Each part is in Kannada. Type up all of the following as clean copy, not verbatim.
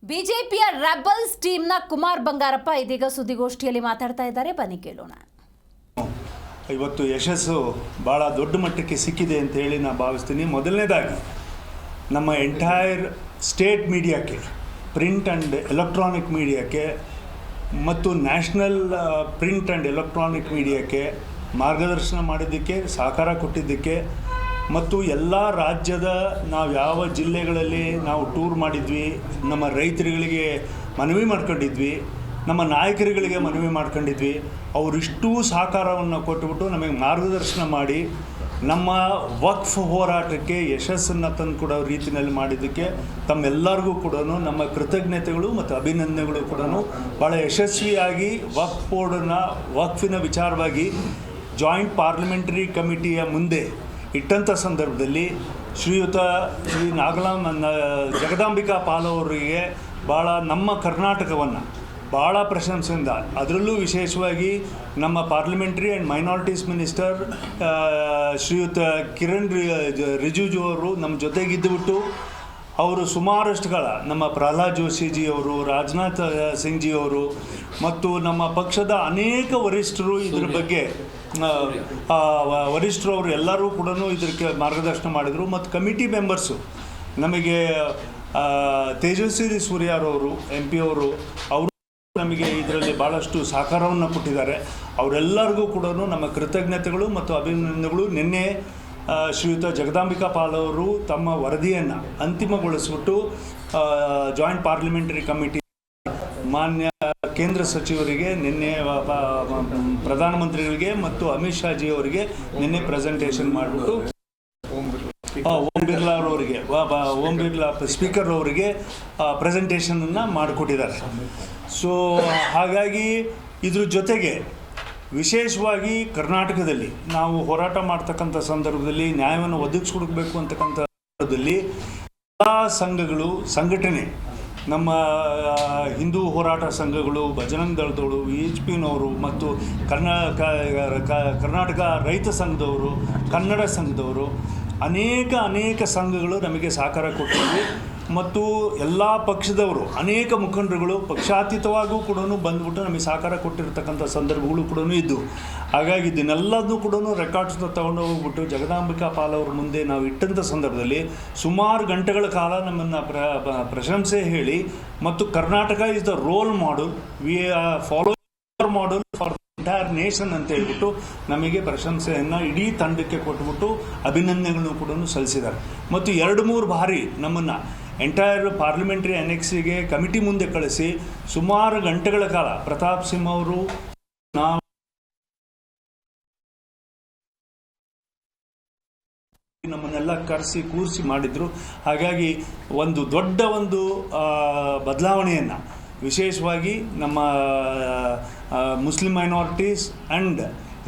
ಬಿಜೆಪಿಯ ರೆಬಲ್ಸ್ ಟೀಮ್ನ ಕುಮಾರ್ ಬಂಗಾರಪ್ಪ ಇದೀಗ ಸುದ್ದಿಗೋಷ್ಠಿಯಲ್ಲಿ ಮಾತಾಡ್ತಾ ಇದ್ದಾರೆ. ಬನ್ನಿ ಕೇಳೋಣ. ಇವತ್ತು ಯಶಸ್ಸು ಭಾಳ ದೊಡ್ಡ ಮಟ್ಟಕ್ಕೆ ಸಿಕ್ಕಿದೆ ಅಂತ ಹೇಳಿ ನಾನು ಭಾವಿಸ್ತೀನಿ. ಮೊದಲನೇದಾಗಿ ನಮ್ಮ ಎಂಟೈರ್ ಸ್ಟೇಟ್ ಮೀಡಿಯಾಕ್ಕೆ, ಪ್ರಿಂಟ್ ಆ್ಯಂಡ್ ಎಲೆಕ್ಟ್ರಾನಿಕ್ ಮೀಡಿಯಾಕ್ಕೆ ಮತ್ತು ನ್ಯಾಷನಲ್ ಪ್ರಿಂಟ್ ಆ್ಯಂಡ್ ಎಲೆಕ್ಟ್ರಾನಿಕ್ ಮೀಡಿಯಾಕ್ಕೆ ಮಾರ್ಗದರ್ಶನ ಮಾಡಿದ್ದಕ್ಕೆ, ಸಹಕಾರ ಕೊಟ್ಟಿದ್ದಕ್ಕೆ ಮತ್ತು ಎಲ್ಲ ರಾಜ್ಯದ ನಾವು ಯಾವ ಜಿಲ್ಲೆಗಳಲ್ಲಿ ನಾವು ಟೂರ್ ಮಾಡಿದ್ವಿ, ನಮ್ಮ ರೈತರುಗಳಿಗೆ ಮನವಿ ಮಾಡ್ಕೊಂಡಿದ್ವಿ, ನಮ್ಮ ನಾಯಕರುಗಳಿಗೆ ಮನವಿ ಮಾಡ್ಕೊಂಡಿದ್ವಿ, ಅವರಿಷ್ಟೂ ಸಹಕಾರವನ್ನು ಕೊಟ್ಟುಬಿಟ್ಟು ನಮಗೆ ಮಾರ್ಗದರ್ಶನ ಮಾಡಿ ನಮ್ಮ ವಕ್ಫ್ ಹೋರಾಟಕ್ಕೆ ಯಶಸ್ಸನ್ನು ತಂದುಕೊಡೋ ರೀತಿಯಲ್ಲಿ ಮಾಡಿದ್ದಕ್ಕೆ ತಮ್ಮೆಲ್ಲರಿಗೂ ಕೂಡ ನಮ್ಮ ಕೃತಜ್ಞತೆಗಳು ಮತ್ತು ಅಭಿನಂದನೆಗಳು ಕೂಡ. ಭಾಳ ಯಶಸ್ವಿಯಾಗಿ ವಕ್ಫ್ ಬೋರ್ಡನ್ನ ವಕ್ಫಿನ ವಿಚಾರವಾಗಿ ಜಾಯಿಂಟ್ ಪಾರ್ಲಿಮೆಂಟರಿ ಕಮಿಟಿಯ ಮುಂದೆ ಇಟ್ಟಂಥ ಸಂದರ್ಭದಲ್ಲಿ ಶ್ರೀ ಜಗದಾಂಬಿಕಾ ಪಾಲ್ ಅವರಿಗೆ ಭಾಳ ನಮ್ಮ ಕರ್ನಾಟಕವನ್ನು ಭಾಳ ಪ್ರಶಂಸೆಯಿಂದ, ಅದರಲ್ಲೂ ವಿಶೇಷವಾಗಿ ನಮ್ಮ ಪಾರ್ಲಿಮೆಂಟ್ರಿ ಆ್ಯಂಡ್ ಮೈನಾರಿಟೀಸ್ ಮಿನಿಸ್ಟರ್ ಶ್ರೀಯುತ ಕಿರಣ್ ರಿಜಿಜು ಅವರು ನಮ್ಮ ಜೊತೆಗಿದ್ದುಬಿಟ್ಟು ಅವರು ಸುಮಾರಷ್ಟು ಕಾಲ ನಮ್ಮ ಪ್ರಹ್ಲಾದ್ ಜೋಶಿಜಿಯವರು, ರಾಜನಾಥ್ ಸಿಂಗ್ ಜಿಯವರು ಮತ್ತು ನಮ್ಮ ಪಕ್ಷದ ಅನೇಕ ವರಿಷ್ಠರು ಇದ್ರ ಬಗ್ಗೆ ವರಿಷ್ಠರು ಅವರು ಎಲ್ಲರೂ ಕೂಡ ಇದಕ್ಕೆ ಮಾರ್ಗದರ್ಶನ ಮಾಡಿದರು. ಮತ್ತು ಕಮಿಟಿ ಮೆಂಬರ್ಸು ನಮಗೆ ತೇಜಸ್ವಿ ಸೂರ್ಯರವರು MP ಅವರು ನಮಗೆ ಇದರಲ್ಲಿ ಭಾಳಷ್ಟು ಸಹಕಾರವನ್ನು ಕೊಟ್ಟಿದ್ದಾರೆ. ಅವರೆಲ್ಲರಿಗೂ ಕೂಡ ನಮ್ಮ ಕೃತಜ್ಞತೆಗಳು ಮತ್ತು ಅಭಿನಂದನೆಗಳು. ನಿನ್ನೆ ಶ್ರೀಯುತ ಜಗದಾಂಬಿಕಾ ಪಾಲ್ ಅವರು ತಮ್ಮ ವರದಿಯನ್ನು ಅಂತಿಮಗೊಳಿಸ್ಬಿಟ್ಟು ಜಾಯಿಂಟ್ ಪಾರ್ಲಿಮೆಂಟರಿ ಕಮಿಟಿ ಮಾನ್ಯ ಕೇಂದ್ರ ಸಚಿವರಿಗೆ, ನಿನ್ನೆ ಪ್ರಧಾನಮಂತ್ರಿಗಳಿಗೆ ಮತ್ತು ಅಮಿತ್ ಶಾ ಜಿ ಅವರಿಗೆ ನಿನ್ನೆ ಪ್ರೆಸೆಂಟೇಷನ್ ಮಾಡಿಬಿಟ್ಟು ಓಂ ಬಿರ್ಲಾ ಸ್ಪೀಕರ್ ಅವರಿಗೆ ಪ್ರೆಸೆಂಟೇಷನನ್ನು ಮಾಡಿಕೊಟ್ಟಿದ್ದಾರೆ. ಸೊ ಹಾಗಾಗಿ ಇದ್ರ ಜೊತೆಗೆ ವಿಶೇಷವಾಗಿ ಕರ್ನಾಟಕದಲ್ಲಿ ನಾವು ಹೋರಾಟ ಮಾಡ್ತಕ್ಕಂಥ ಸಂದರ್ಭದಲ್ಲಿ ನ್ಯಾಯವನ್ನು ಒದಗಿಸ್ಕೊಡ್ಬೇಕು ಅಂತಕ್ಕಂಥ ಸಂದರ್ಭದಲ್ಲಿ ಎಲ್ಲ ಸಂಘಗಳು, ಸಂಘಟನೆ, ನಮ್ಮ ಹಿಂದೂ ಹೋರಾಟ ಸಂಘಗಳು, ಬಜರಂಗ್ ದಳದವರು, VHPನವರು ಮತ್ತು ಕರ್ನಾಟಕ ರೈತ ಸಂಘದವರು, ಕನ್ನಡ ಸಂಘದವರು, ಅನೇಕ ಸಂಘಗಳು ನಮಗೆ ಸಹಕಾರ ಕೊಟ್ಟಿವೆ. ಮತ್ತು ಎಲ್ಲ ಪಕ್ಷದವರು, ಅನೇಕ ಮುಖಂಡರುಗಳು ಪಕ್ಷಾತೀತವಾಗೂ ಕೂಡ ಬಂದುಬಿಟ್ಟು ನಮಗೆ ಸಹಕಾರ ಕೊಟ್ಟಿರ್ತಕ್ಕಂಥ ಸಂದರ್ಭಗಳು ಕೂಡ ಇದ್ದವು. ಹಾಗಾಗಿ ಇದನ್ನೆಲ್ಲದೂ ಕೂಡ ರೆಕಾರ್ಡ್ಸ್ನ ತೊಗೊಂಡು ಹೋಗ್ಬಿಟ್ಟು ಜಗದಾಂಬಿಕಾ ಪಾಲ್ ಅವ್ರ ಮುಂದೆ ನಾವು ಇಟ್ಟಂಥ ಸಂದರ್ಭದಲ್ಲಿ ಸುಮಾರು ಗಂಟೆಗಳ ಕಾಲ ನಮ್ಮನ್ನು ಪ್ರಶಂಸೆ ಹೇಳಿ ಮತ್ತು Karnataka is the role model, we are follower model for entire nation ಅಂತ ಹೇಳ್ಬಿಟ್ಟು ನಮಗೆ ಪ್ರಶಂಸೆಯನ್ನು ಇಡೀ ತಂಡಕ್ಕೆ ಕೊಟ್ಬಿಟ್ಟು ಅಭಿನಂದನೆಗಳನ್ನು ಕೂಡ ಸಲ್ಲಿಸಿದ್ದಾರೆ. ಮತ್ತು 2-3 ಬಾರಿ ನಮ್ಮನ್ನು ಎಂಟೈರ್ ಪಾರ್ಲಿಮೆಂಟ್ರಿ ಅನೆಕ್ಸಿಗೆ ಕಮಿಟಿ ಮುಂದೆ ಕಳಿಸಿ ಸುಮಾರು ಗಂಟೆಗಳ ಕಾಲ ಪ್ರತಾಪ್ ಸಿಂಹ ಅವರು ನಾವು ನಮ್ಮನ್ನೆಲ್ಲ ಕರೆಸಿ ಕೂರಿಸಿ ಮಾಡಿದರು. ಹಾಗಾಗಿ ಒಂದು ದೊಡ್ಡ ಬದಲಾವಣೆಯನ್ನು ವಿಶೇಷವಾಗಿ ನಮ್ಮ ಮುಸ್ಲಿಂ ಮೈನಾರಿಟೀಸ್ ಆ್ಯಂಡ್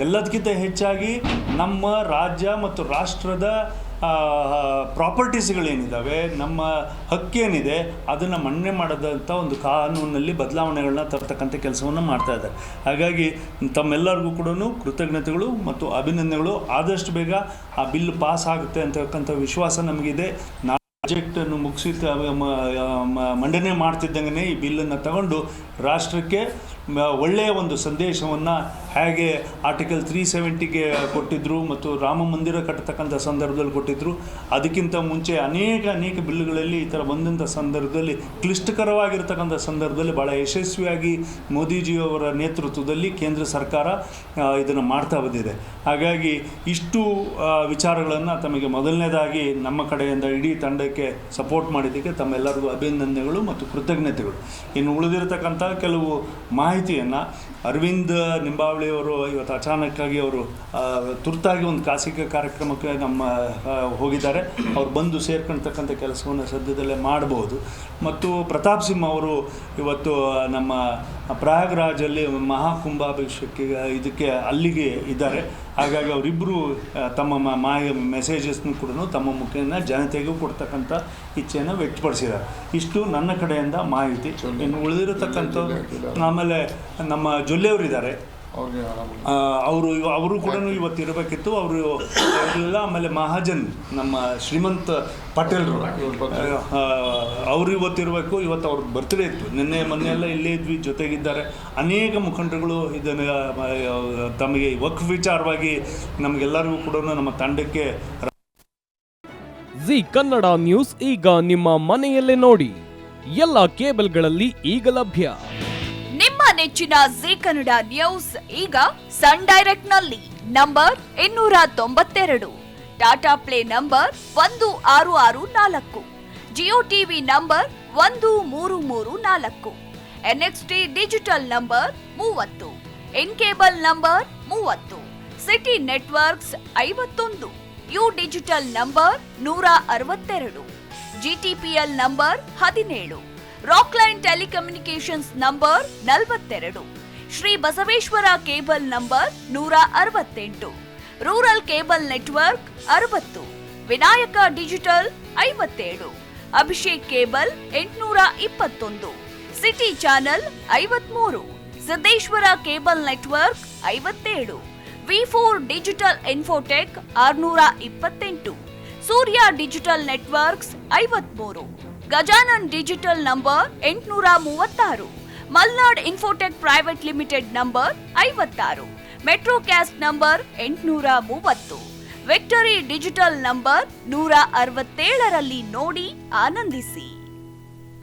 ಎಲ್ಲದಕ್ಕಿಂತ ಹೆಚ್ಚಾಗಿ ನಮ್ಮ ರಾಜ್ಯ ಮತ್ತು ರಾಷ್ಟ್ರದ ಪ್ರಾಪರ್ಟೀಸ್ಗಳೇನಿದ್ದಾವೆ, ನಮ್ಮ ಹಕ್ಕೇನಿದೆ, ಅದನ್ನು ಮನ್ನಣೆ ಮಾಡೋದಂಥ ಒಂದು ಕಾನೂನಲ್ಲಿ ಬದಲಾವಣೆಗಳನ್ನ ತರ್ತಕ್ಕಂಥ ಕೆಲಸವನ್ನು ಮಾಡ್ತಾ ಇದ್ದಾರೆ. ಹಾಗಾಗಿ ತಮ್ಮೆಲ್ಲರಿಗೂ ಕೂಡ ಕೃತಜ್ಞತೆಗಳು ಮತ್ತು ಅಭಿನಂದನೆಗಳು. ಆದಷ್ಟು ಬೇಗ ಆ ಬಿಲ್ ಪಾಸ್ ಆಗುತ್ತೆ ಅಂತಕ್ಕಂಥ ವಿಶ್ವಾಸ ನಮಗಿದೆ. ಪ್ರಾಜೆಕ್ಟನ್ನು ಮುಗಿಸಿ ಮಂಡನೆ ಮಾಡ್ತಿದ್ದಂಗೆ ಈ ಬಿಲ್ಲನ್ನು ತಗೊಂಡು ರಾಷ್ಟ್ರಕ್ಕೆ ಒಳ್ಳೆಯ ಒಂದು ಸಂದೇಶವನ್ನು ಹೇಗೆ ಆರ್ಟಿಕಲ್ 370ಗೆ ಕೊಟ್ಟಿದ್ದರು ಮತ್ತು ರಾಮ ಮಂದಿರ ಕಟ್ಟತಕ್ಕಂಥ ಸಂದರ್ಭದಲ್ಲಿ ಕೊಟ್ಟಿದ್ದರು, ಅದಕ್ಕಿಂತ ಮುಂಚೆ ಅನೇಕ ಬಿಲ್ಲುಗಳಲ್ಲಿ ಈ ಥರ ಬಂದಂಥ ಸಂದರ್ಭದಲ್ಲಿ, ಕ್ಲಿಷ್ಟಕರವಾಗಿರ್ತಕ್ಕಂಥ ಸಂದರ್ಭದಲ್ಲಿ ಭಾಳ ಯಶಸ್ವಿಯಾಗಿ ಮೋದಿಜಿಯವರ ನೇತೃತ್ವದಲ್ಲಿ ಕೇಂದ್ರ ಸರ್ಕಾರ ಇದನ್ನು ಮಾಡ್ತಾ ಬಂದಿದೆ. ಹಾಗಾಗಿ ಇಷ್ಟು ವಿಚಾರಗಳನ್ನು ತಮಗೆ ಮೊದಲನೇದಾಗಿ ನಮ್ಮ ಕಡೆಯಿಂದ ಇಡೀ ತಂಡಕ್ಕೆ ಸಪೋರ್ಟ್ ಮಾಡಿದ್ದಕ್ಕೆ ತಮ್ಮೆಲ್ಲರಿಗೂ ಅಭಿನಂದನೆಗಳು ಮತ್ತು ಕೃತಜ್ಞತೆಗಳು. ಇನ್ನು ಉಳಿದಿರತಕ್ಕಂಥ ಕೆಲವು ಮಾಹಿತಿಯನ್ನು ಅರವಿಂದ್ ನಿಂಬಾವಳಿಯವರು ಇವತ್ತು ಅಚಾನಕ್ಕಾಗಿ ಅವರು ತುರ್ತಾಗಿ ಒಂದು ಖಾಸಗಿ ಕಾರ್ಯಕ್ರಮಕ್ಕೆ ಹೋಗಿದ್ದಾರೆ. ಅವ್ರು ಬಂದು ಸೇರ್ಕೊಳ್ತಕ್ಕಂಥ ಕೆಲಸವನ್ನು ಸದ್ಯದಲ್ಲೇ ಮಾಡಬಹುದು. ಮತ್ತು ಪ್ರತಾಪ್ ಸಿಂಹ ಅವರು ಇವತ್ತು ನಮ್ಮ ಪ್ರಯಾಗ್ರಾಜಲ್ಲಿ ಮಹಾಕುಂಭಾಭಿಷೇಕಕ್ಕೆ ಇದಕ್ಕೆ ಅಲ್ಲಿಗೆ ಇದ್ದಾರೆ. ಹಾಗಾಗಿ ಅವರಿಬ್ಬರು ತಮ್ಮ ಮೆಸೇಜಸ್ನು ಕೂಡ ತಮ್ಮ ಮುಖೇನ ಜನತೆಗೂ ಕೊಡ್ತಕ್ಕಂಥ ಇಚ್ಛೆಯನ್ನು ವ್ಯಕ್ತಪಡಿಸಿದ್ದಾರೆ. ಇಷ್ಟು ನನ್ನ ಕಡೆಯಿಂದ ಮಾಹಿತಿ. ಇನ್ನು ಉಳಿದಿರತಕ್ಕಂಥವ್ರು ಆಮೇಲೆ ನಮ್ಮ ಜೊಲ್ಲೆಯವರಿದ್ದಾರೆ, ಅವರು ಕೂಡ ಇವತ್ತು ಇರಬೇಕಿತ್ತು, ಅವರು ಇರಲಿಲ್ಲ. ಆಮೇಲೆ ಮಹಾಜನ್ ನಮ್ಮ ಶ್ರೀಮಂತ ಪಟೇಲ್ರು ಅವರು ಇವತ್ತಿರಬೇಕು. ಇವತ್ತು ಅವ್ರ ಬರ್ತ್ಡೇ ಇತ್ತು, ಮೊನ್ನೆಲ್ಲ ಇಲ್ಲೇ ಇದ್ವಿ, ಜೊತೆಗಿದ್ದಾರೆ. ಅನೇಕ ಮುಖಂಡರುಗಳು ಇದನ್ನು ತಮಗೆ ವಕ್ಫ್ ವಿಚಾರವಾಗಿ ನಮಗೆಲ್ಲರಿಗೂ ಕೂಡ ನಮ್ಮ ತಂಡಕ್ಕೆ ಜಿ ಕನ್ನಡ ನ್ಯೂಸ್ ಈಗ ನಿಮ್ಮ ಮನೆಯಲ್ಲೇ ನೋಡಿ. ಎಲ್ಲ ಕೇಬಲ್ಗಳಲ್ಲಿ ಈಗ ಲಭ್ಯ. ನಿಮ್ಮ ನೆಚ್ಚಿನ ಜಿ ಕನ್ನಡ ನ್ಯೂಸ್ ಈಗ ಸನ್ ಡೈರೆಕ್ಟ್ ನಲ್ಲಿ number 292, Tata play number 1664, Jio TV number 1334, NXT digital number 30, in cable number 30, city networks 51, U digital number 162, GTPL number 17, Rockline telecommunications number 42, Shri Basaveshwara cable number 168, rural cable network 60, Vinayaka digital 57, Abhishek cable 821, city channel 53, Siddeshwara cable network 57, V4 digital Infotech 628, Surya digital networks 53, Gajanan digital number 836, Malnad Infotech private limited number 56, Metrocast number 830, Victory Digital number 167ರಲ್ಲಿ ನೋಡಿ ಆನಂದಿಸಿ.